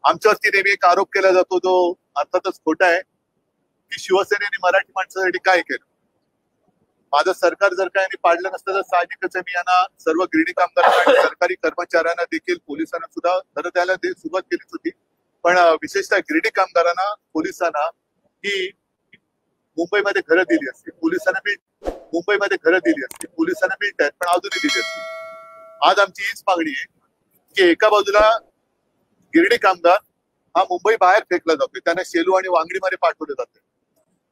आमच्यावरती नेहमी एक आरोप केला जातो जो अर्थातच खोटा आहे की शिवसेनेने मराठी माणसासाठी काय केलं. माझं सरकार जर काय पाडलं नसतं तर साहजिकच मी यांना सर्व गिरणी कामगारांना आणि सरकारी कर्मचाऱ्यांना देखील पोलिसांना सुद्धा घर द्यायला सुरुवात केलीच होती. पण विशेषतः गिरणी कामगारांना पोलिसांना ही मुंबईमध्ये घरं दिली असती, मुंबईमध्ये घरं दिली असती, पोलिसांना मिळत आहेत पण अजूनही दिली असती. आज आमची हीच मागणी आहे की एका बाजूला गिरणी कामगार हा मुंबई बाहेर फेकला जातोय, त्यांना शेलू आणि वांगडीमध्ये पाठवले जाते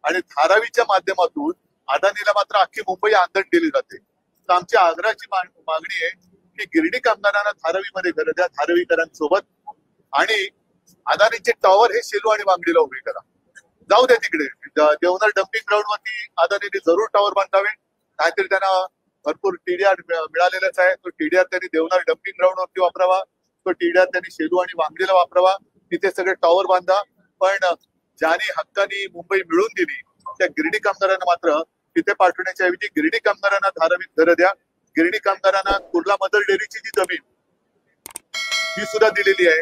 आणि धारावीच्या माध्यमातून अदानीला मात्र अख्खी मुंबई आंदण दिली जाते. तर आमची आग्रहाची मागणी आहे की गिरणी कामगारांना धारावीमध्ये घरं द्या धारावीकरांसोबत आणि अदानीचे टॉवर हे शेलू आणि वांगडीला उभे करा. जाऊ द्या तिकडे देवनार डम्पिंग ग्राउंड वरती अदानीने जरूर टॉवर बांधावे, नाहीतरी त्यांना भरपूर टीडीआर मिळालेलाच आहे. तो टीडीआर त्यांनी देवनार डम्पिंग ग्राउंड वरती वापरावा, तो टीडीआर त्यांनी शेलू आणि वांगडीला वापरावा, तिथे सगळे टॉवर बांधा. पण ज्याने हक्कानी मुंबई मिळून दिली त्या गिरणी कामगारांना मात्र तिथे पाठवण्याच्या ऐवजी गिरणी कामगारांना धारावीत घरं द्या. गिरणी कामगारांना कुर्ला मदर डेअरीची जी जमीन ही सुद्धा दिलेली आहे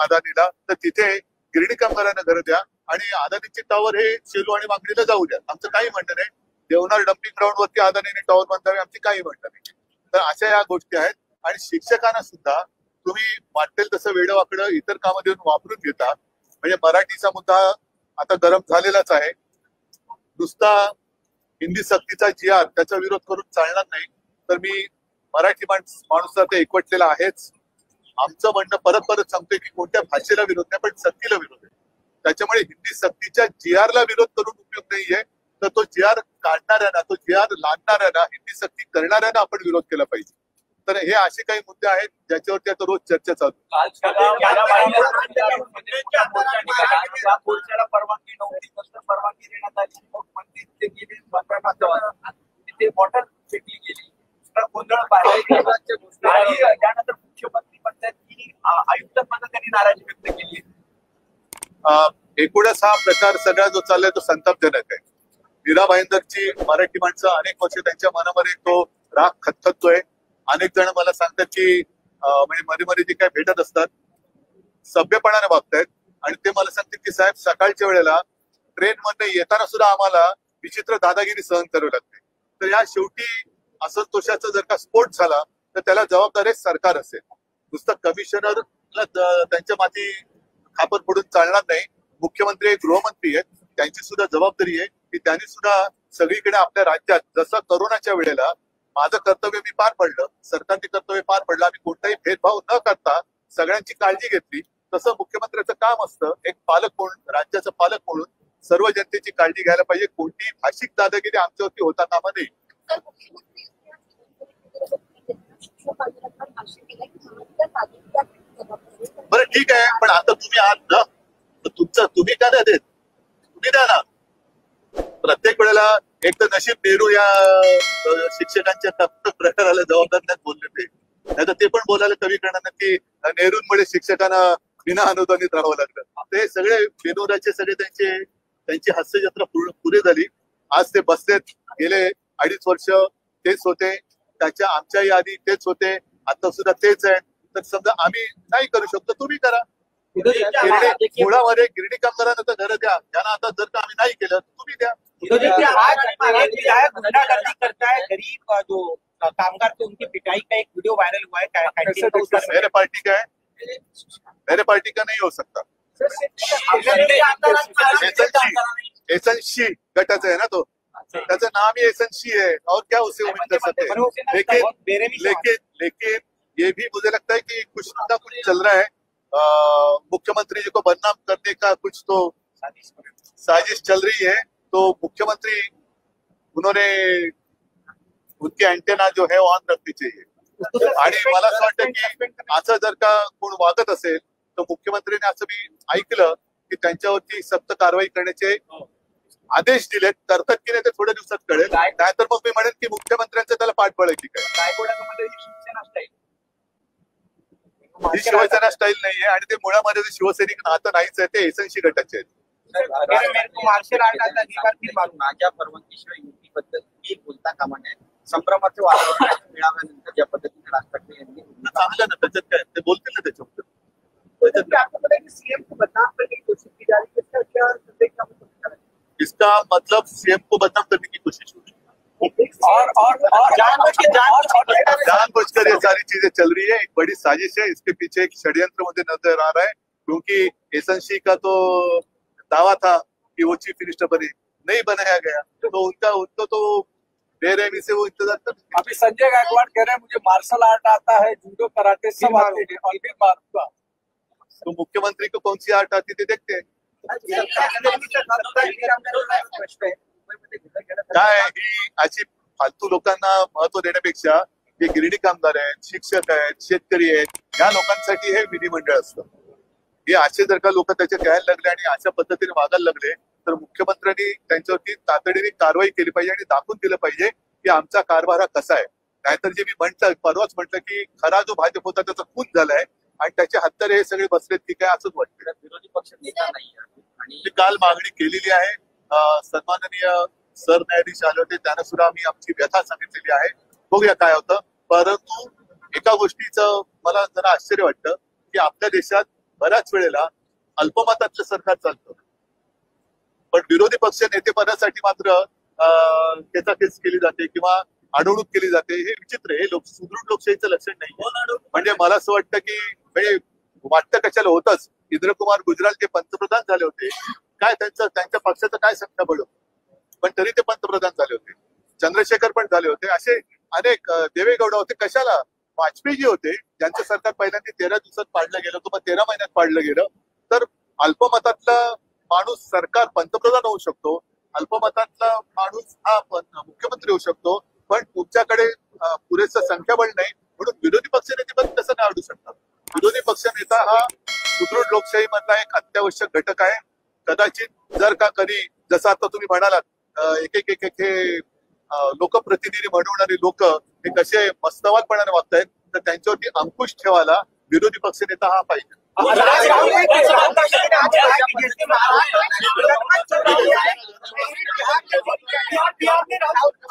अदानीला, तर तिथे गिरणी कामगारांना घरं द्या आणि अदानीचे टॉवर हे शेलू आणि वांगडीला जाऊ द्या. आमचं काही म्हणणं नाही. देवनार डम्पिंग ग्राउंड वरती अदानीने टॉवर बांधावे, आमची काही म्हणणं नाही. तर अशा या गोष्टी आहेत. आणि शिक्षकांना सुद्धा तुम्ही वाटेल तसं वेडवाकडं इतर कामं देऊन वापरून घेता. म्हणजे मराठीचा मुद्दा आता गरम झालेलाच आहे. नुसता हिंदी सक्तीचा GR त्याचा विरोध करून चालणार नाही. तर मी मराठी माणूस तर एकवटलेला आहेच. आमचं म्हणणं परत परत सांगतोय की कोणत्या भाषेला विरोध नाही पण सक्तीला विरोध आहे. त्याच्यामुळे हिंदी सक्तीच्या GR ला विरोध करून उपयोग नाहीये. तर तो GR काढणाऱ्यांना, तो GR लादणाऱ्यांना, हिंदी सक्ती करणाऱ्यांना आपण विरोध केला पाहिजे. तर हे असे काही मुद्दे आहेत ज्याच्यावरती आता रोज चर्चा चालू. परवानगी नव्हती परवानगी देण्यात आली, बॉटल फेकली गेली, गोंधळ त्यानंतर मुख्यमंत्री म्हणतात की आयुक्त त्यांनी नाराजी व्यक्त केली. एकूणच हा प्रकार सगळा जो चाललाय तो संतापजनक आहे. मीरा भाईंदरची मराठी माणसं अनेक वर्ष त्यांच्या मनामध्ये तो राग खतखततोय. अनेक जण मला सांगतात की म्हणजे मध्ये मध्ये जे काय भेटत असतात सभ्यपणाने वागतायत आणि ते मला सांगतात की साहेब सकाळच्या वेळेला ट्रेन मध्ये येताना सुद्धा आम्हाला विचित्र दादागिरी सहन करावी लागते. तर या शेवटी असंतोषाचा जर का स्फोट झाला तर त्याला जबाबदार सरकार असेल. नुसतं कमिशनरला त्यांच्या माथी खापर पडून चालणार नाही. मुख्यमंत्री गृहमंत्री आहेत, त्यांची सुद्धा जबाबदारी आहे की त्यांनी सुद्धा सगळीकडे आपल्या राज्यात जसं कोरोनाच्या वेळेला माझं कर्तव्य मी पार पडलं, सरकारने कर्तव्य पार पडलं, आम्ही कोणताही भेदभाव न करता सगळ्यांची काळजी घेतली, तसं मुख्यमंत्र्याचं काम असतं. एक पालक म्हणून, राज्याचं पालक म्हणून सर्व जनतेची काळजी घ्यायला पाहिजे. कोणतीही भाषिक दादागिरी आमच्यावरती होता कामा नये. बरं ठीक आहे, पण आता तुम्ही आहात ना, तुम्ही का नाही देत? तुम्ही द्या ना. प्रत्येक वेळेला एक तर नशीब नेहरू या शिक्षकांच्या प्रकाराला जबाबदार नाही बोलले ते, नाही तर ते पण बोलायला कमी करणार की नेहरूंमुळे शिक्षकांना विना अनुदानित राहावं लागलं. ते सगळे विनोदाचे सगळे त्यांची हास्यजत्रा पुरे झाली. आज ते बसलेत, गेले 2.5 वर्ष तेच होते, त्याच्या आमच्याही आधी तेच होते, आता सुद्धा तेच आहे. तर समजा आम्ही नाही करू शकतो, तुम्ही करा. मुळामध्ये गिरणी कामगारांना तर घरं द्या, त्यांना आता जर का आम्ही नाही केलं तुम्ही द्या. गुंडागर्दी करताय गरीब जो कामगार थे उनकी पिटाई का एक वीडियो वायरल हुआ है. मेरे पार्टी का नहीं हो सकता. एसएनसी गटाचं आहे ना तो, त्याचं नाम ही एसएनसी है और क्या उसे उम्मीद कर सकते हैं. लेकिन ये भी मुझे लगता है कि कुछ ना कुछ चल रहा है. मुख्यमंत्री जी को बदनाम करने का कुछ तो साजिश चल रही है. तो मुख्यमंत्री उन्होंने उनके एंटेना जो है ऑन रखनी चाहिए. आणि मला असं वाटतं की असं जर का कोण वागत असेल तर मुख्यमंत्र्यांनी असं मी ऐकलं की त्यांच्यावरती सक्त कारवाई करण्याचे आदेश दिलेत. करतात की नाही ते थोड्या दिवसात कळेल. नाहीतर मग मी म्हणेन की मुख्यमंत्र्यांचं त्याला पाठबळ आहे की काय. ही शिवसेना स्टाईल नाहीये आणि ते मुळामध्ये शिवसैनिक नातं नाहीच आहे, ते एसएनसी गटाचे आहेत. मार्शल आर्ट माझ्या परवानगीशिवाय युतीबद्दल मी बोलता कामा नये. संभ्रमाचे वातावरण मिळाल्यानंतर ज्या पद्धतीने राज ठाकरे यांनी चांगलं ना, त्याच्यात काय ते बोलतील ना त्याच्याबद्दल. सीएम को बदनाम करने की कोशिश की जा रही है, इसका क्या संदेश क्या मतलब? इसका मतलब सीएम को बदनाम करने की कोशिश हो रही है और जानबूझकर ये सारी चीजें चल रही है। एक बड़ी साजिश है, इसके पीछे एक षड्यंत्र मुझे नजर आ रहा है, क्योंकि एसन सिंह का तो दावा था कि वो चीफ मिनिस्टर बने, नहीं बनाया गया, तो उनको तो बेरहमी से वो इंतजार कर। अभी संजय गायकवाड़ कह रहे हैं मुझे मार्शल आर्ट आता है, जूडो कराटे सब आते हैं और फिर मारूंगा। तो मुख्यमंत्री को कौन सी आर्ट आती थी देखते हैं। काय ही अशी फालतू लोकांना महत्व देण्यापेक्षा जे गिरणी कामगार आहेत, शिक्षक आहेत, शेतकरी आहेत, या लोकांसाठी हे विधिमंडळ असतं. हे असे जर का लोक त्याचे घ्यायला लागले आणि अशा पद्धतीने वागायला लागले तर मुख्यमंत्र्यांनी त्यांच्यावरती तातडीने कारवाई केली पाहिजे आणि दाखवून दिलं पाहिजे की आमचा कारभार हा कसा आहे. नाहीतर जे मी म्हटलं परवाच म्हटलं की खरा जो भाजप होता त्याचा खून झालाय आणि त्याचे हत्यारे हे सगळे बसलेत की काय असंच वाटतं. विरोधी पक्ष नेता नाही आणि मी काल मागणी केलेली आहे. सन्माननीय सरन्यायाधीश आले होते, त्यांना सुद्धा आम्ही आमची व्यथा सांगितलेली आहे. बघूया काय होतं. परंतु एका गोष्टीचं मला जरा आश्चर्य वाटतं की आपल्या देशात बऱ्याच वेळेला अल्पमतातलं सरकार चालतं, पण विरोधी पक्ष नेतेपदासाठी मात्र खेचाखेच केली जाते किंवा अडवणूक केली जाते. हे विचित्र आहे. सुदृढ लोकशाहीचं लक्षण नाही. म्हणजे मला असं वाटतं की म्हणजे वाटतं कशाला होतच. इंद्रकुमार गुजराल जे पंतप्रधान झाले होते, काय त्यांच्या पक्षाचं काय संख्याबळ होतं, पण तरी ते पंतप्रधान झाले होते. चंद्रशेखर पण झाले होते. असे अनेक देवेगौडा होते. कशाला वाजपेयी जी होते, ज्यांचं सरकार पहिल्यांदा 13 दिवसात पाडलं गेलं होतं, मग 13 महिन्यात पाडलं गेलं. तर अल्पमतातला माणूस सरकार पंतप्रधान होऊ शकतो, अल्पमतातला माणूस हा मुख्यमंत्री होऊ शकतो, पण तुमच्याकडे पुरेसं संख्याबळ नाही, म्हणून विरोधी पक्ष नेते पण कसं नाही आवडू शकतात. विरोधी पक्ष नेता हा सुदृढ लोकशाही मधला एक अत्यावश्यक घटक आहे. कदाचित जर का कधी जसं आता तुम्ही म्हणालात एक एक हे लोकप्रतिनिधी म्हणवणारी लोक हे कसे मस्तवादपणाने वागतायत, तर त्यांच्यावरती अंकुश ठेवायला विरोधी पक्ष नेता हा पाहिजे.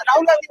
राहुल गांधी